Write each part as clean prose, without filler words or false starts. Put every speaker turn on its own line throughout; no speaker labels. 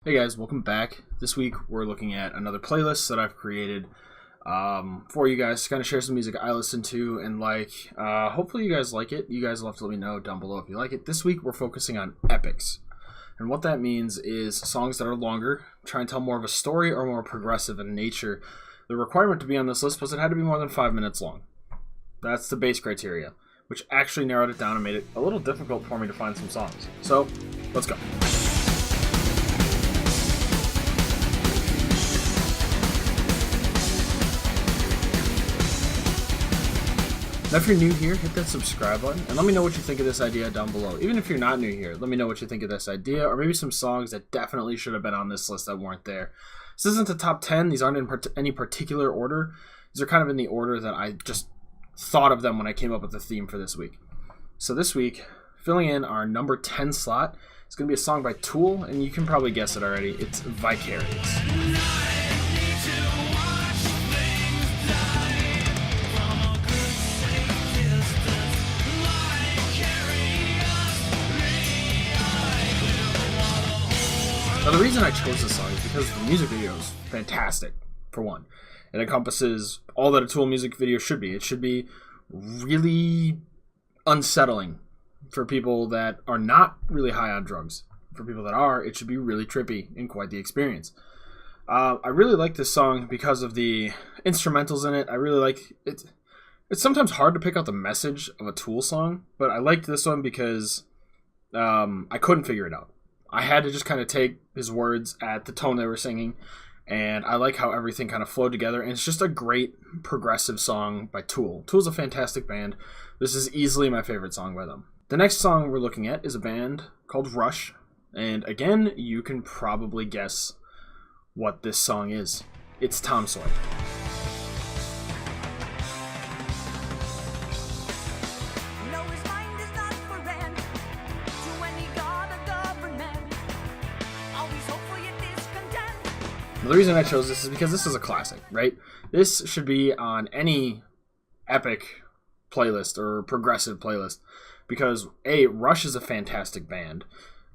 Hey guys, welcome back. This week we're looking at another playlist that I've created for you guys to kind of share some music I listen to and like. Hopefully you guys like it. You guys will have to let me know down below if you like it. This week we're focusing on epics. And what that means is songs that are longer, try and tell more of a story or more progressive in nature. The requirement to be on this list was it had to be more than 5 minutes long. That's the base criteria, which actually narrowed it down and made it a little difficult for me to find some songs. So, let's go. Now, if you're new here, hit that subscribe button and let me know what you think of this idea down below. Even if you're not new here, let me know what you think of this idea or maybe some songs that definitely should have been on this list that weren't there. This isn't the top 10. These aren't in any particular order. These are kind of in the order that I just thought of them when I came up with the theme for this week. So this week, filling in our number 10 slot, is going to be a song by Tool, and you can probably guess it already. It's Vicarious. Now, the reason I chose this song is because the music video is fantastic, for one. It encompasses all that a Tool music video should be. It should be really unsettling for people that are not really high on drugs. For people that are, it should be really trippy and quite the experience. I really like this song because of the instrumentals in it. I really like it. It's sometimes hard to pick out the message of a Tool song, but I liked this one because I couldn't figure it out. I had to just kind of take his words at the tone they were singing, and I like how everything kind of flowed together, and it's just a great progressive song by Tool. Tool's a fantastic band. This is easily my favorite song by them. The next song we're looking at is a band called Rush, and again, you can probably guess what this song is. It's Tom Sawyer. The reason I chose this is because this is a classic, right? This should be on any epic playlist or progressive playlist because Rush is a fantastic band.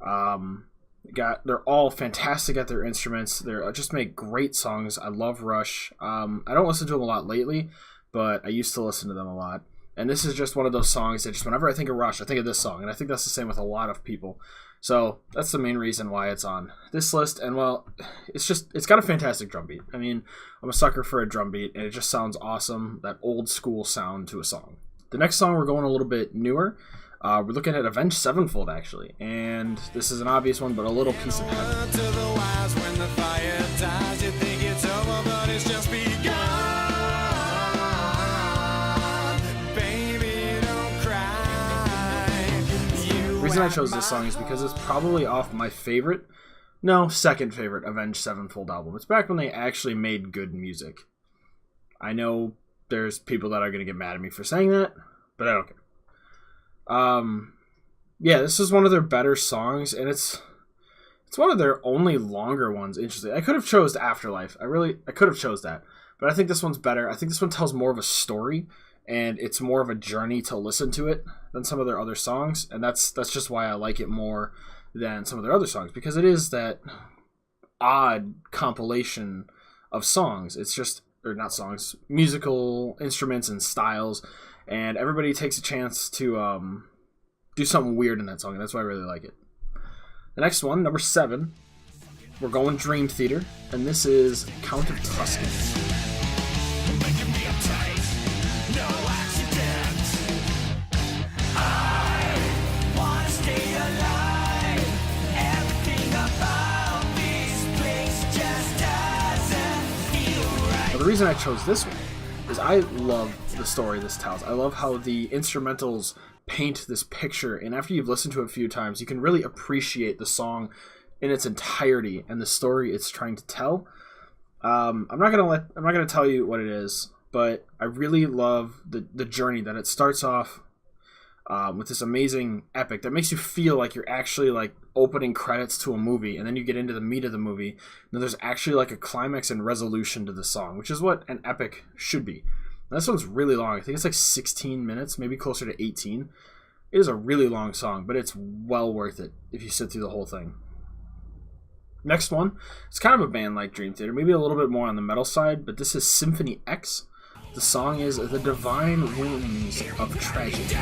They're all fantastic at their instruments. They just make great songs. I love Rush. I don't listen to them a lot lately, but I used to listen to them a lot. And this is just one of those songs that just whenever I think of Rush, I think of this song. And I think that's the same with a lot of people. So that's the main reason why it's on this list. And well, it's got a fantastic drum beat. I mean, I'm a sucker for a drum beat, and it just sounds awesome, that old school sound to a song. The next song, we're going a little bit newer. We're looking at Avenged Sevenfold, actually. And this is an obvious one, but A Little Piece of Heaven. The reason I chose this song is because it's probably off my second favorite Avenged Sevenfold album. It's back when they actually made good music. I know there's people that are going to get mad at me for saying that, but I don't care. Yeah, this is one of their better songs, and it's one of their only longer ones. Interesting. I could have chose Afterlife. I could have chose that, but I think this one's better. I think this one tells more of a story, and it's more of a journey to listen to it than some of their other songs, and that's just why I like it more than some of their other songs, because it is that odd compilation of songs. It's just, or not songs, musical instruments and styles, and everybody takes a chance to do something weird in that song, and that's why I really like it. The next one, number 7, we're going Dream Theater, and this is Count of Tuscany. The reason I chose this one is I love the story this tells. I love how the instrumentals paint this picture, and after you've listened to it a few times, you can really appreciate the song in its entirety and the story it's trying to tell. I'm not gonna tell you what it is, but I really love the journey that it starts off with this amazing epic that makes you feel like you're actually like opening credits to a movie, and then you get into the meat of the movie, and then there's actually like a climax and resolution to the song, which is what an epic should be. And this one's really long. I think it's like 16 minutes, maybe closer to 18. It is a really long song, but it's well worth it if you sit through the whole thing. Next one, it's kind of a band like Dream Theater, maybe a little bit more on the metal side, but this is Symphony X. The song is The Divine Winds of Tragedy.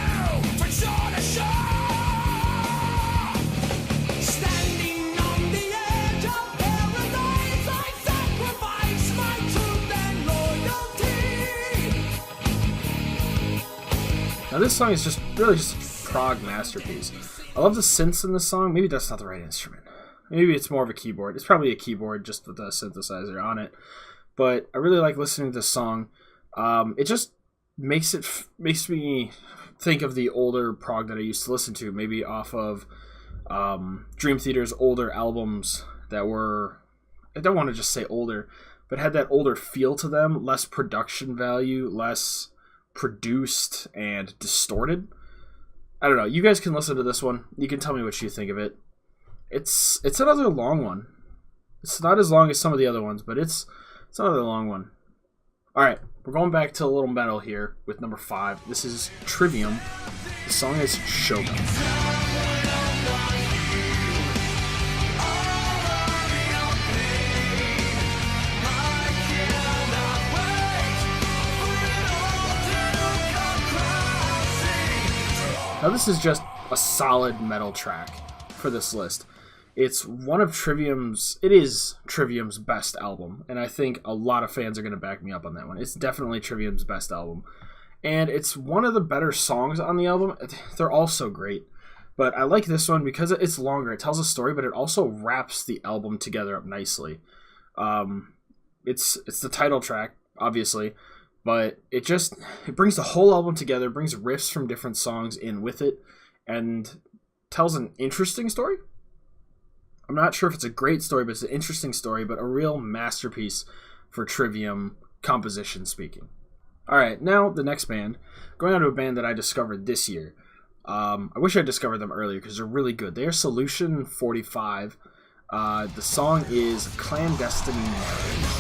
Now this song is just really just a prog masterpiece. I love the synths in this song. Maybe that's not the right instrument. Maybe it's more of a keyboard. It's probably a keyboard just with a synthesizer on it. But I really like listening to this song. It just makes me think of the older prog that I used to listen to. Maybe off of Dream Theater's older albums that were, I don't want to just say older, but had that older feel to them. Less production value, less produced and distorted. I don't know. You guys can listen to this one. You can tell me what you think of it. It's another long one. It's not as long as some of the other ones, but it's another long one. All right, we're going back to a little metal here with number 5. This is Trivium. The song is Shogun. Now this is just a solid metal track for this list. It's one of Trivium's best album, and I think a lot of fans are going to back me up on that one. It's definitely Trivium's best album, and it's one of the better songs on the album. They're all so great, but I like this one because it's longer. It tells a story, but it also wraps the album together up nicely. It's the title track, obviously, but it brings the whole album together, brings riffs from different songs in with it, and tells an interesting story. I'm not sure if it's a great story, but it's an interesting story, but a real masterpiece for Trivium composition speaking. All right, now the next band, going on to a band that I discovered this year. I wish I discovered them earlier because they're really good. They are Solution 45. The song is Clandestine Marriage.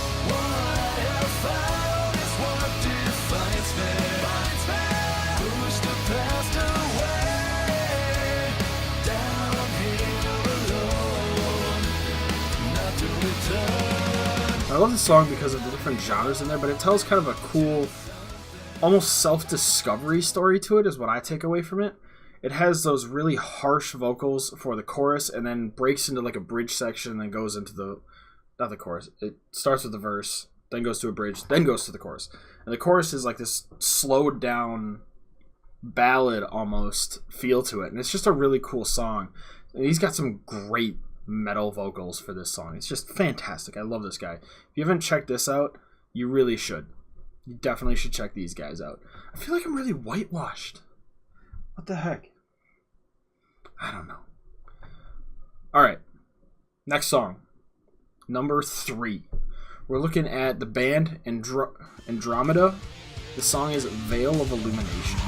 I love the song because of the different genres in there, but it tells kind of a cool, almost self-discovery story to it, is what I take away from it. It has those really harsh vocals for the chorus, and then breaks into like a bridge section, and then goes into not the chorus. It starts with the verse, then goes to a bridge, then goes to the chorus. And the chorus is like this slowed down ballad almost feel to it, and it's just a really cool song. And he's got some great metal vocals for this song. It's just fantastic. I love this guy. If you haven't checked this out, you really should. You definitely should check these guys out. I feel like I'm really whitewashed. What the heck? I don't know. Alright. Next song. Number 3. We're looking at the band Andromeda. The song is Veil of Illumination.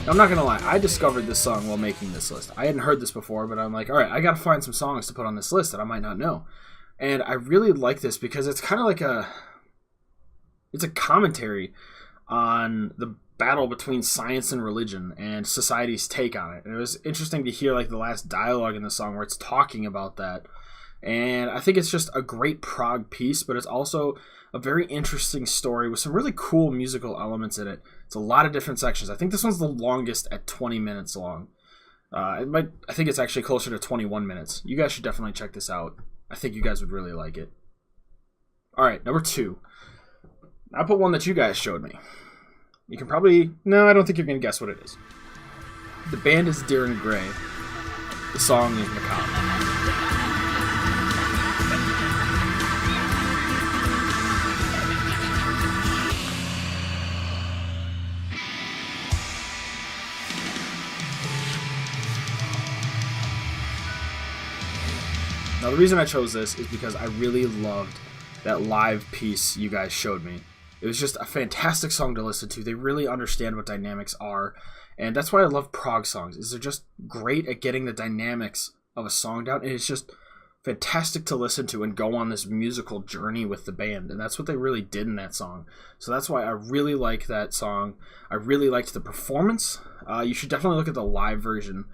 I'm not gonna lie, I discovered this song while making this list. I hadn't heard this before, but I'm like, alright, I gotta find some songs to put on this list that I might not know. And I really like this because it's kind of like it's a commentary on the battle between science and religion and society's take on it. And it was interesting to hear like the last dialogue in the song where it's talking about that. And I think it's just a great prog piece, but it's also a very interesting story with some really cool musical elements in it. It's a lot of different sections. I think this one's the longest at 20 minutes long. I think it's actually closer to 21 minutes. You guys should definitely check this out. I think you guys would really like it. All right, number 2. I put one that you guys showed me. You can probably... No, I don't think you're going to guess what it is. The band is Dir en Grey. The song is Macabre. Now, the reason I chose this is because I really loved that live piece you guys showed me. It was just a fantastic song to listen to. They really understand what dynamics are, and that's why I love prog songs, is they're just great at getting the dynamics of a song down, and it's just fantastic to listen to and go on this musical journey with the band, and that's what they really did in that song. So that's why I really like that song. I really liked the performance. You should definitely look at the live version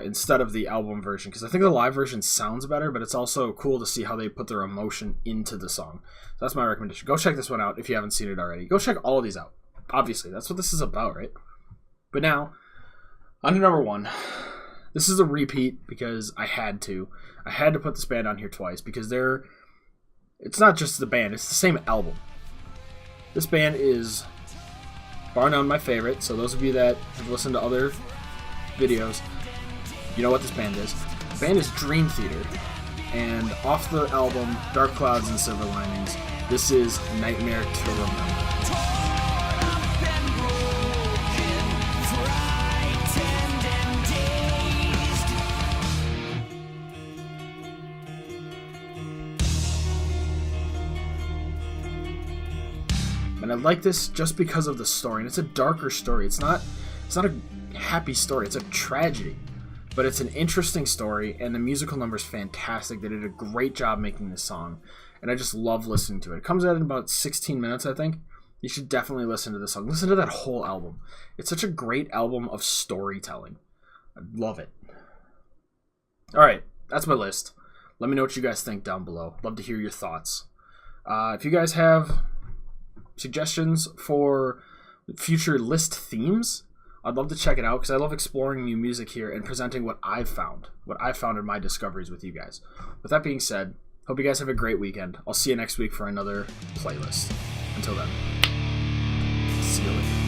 instead of the album version, because I think the live version sounds better, but it's also cool to see how they put their emotion into the song. So that's my recommendation. Go check this one out if you haven't seen it already. Go check all of these out. Obviously, that's what this is about, right? But now, on to number 1. This is a repeat because I had to. I had to put this band on here twice because it's not just the band, it's the same album. This band is bar none my favorite, so those of you that have listened to other videos, you know what this band is. The band is Dream Theater, and off the album Dark Clouds and Silver Linings, this is Nightmare to Remember. And I like this just because of the story, and it's a darker story. It's not a happy story. It's a tragedy, but it's an interesting story, and the musical number is fantastic. They did a great job making this song, and I just love listening to it. It comes out in about 16 minutes, I think. You should definitely listen to this song. Listen to that whole album. It's such a great album of storytelling. I love it. All right, that's my list. Let me know what you guys think down below. Love to hear your thoughts. If you guys have suggestions for future list themes, I'd love to check it out because I love exploring new music here and presenting what I've found in my discoveries with you guys. With that being said, hope you guys have a great weekend. I'll see you next week for another playlist. Until then, see you later.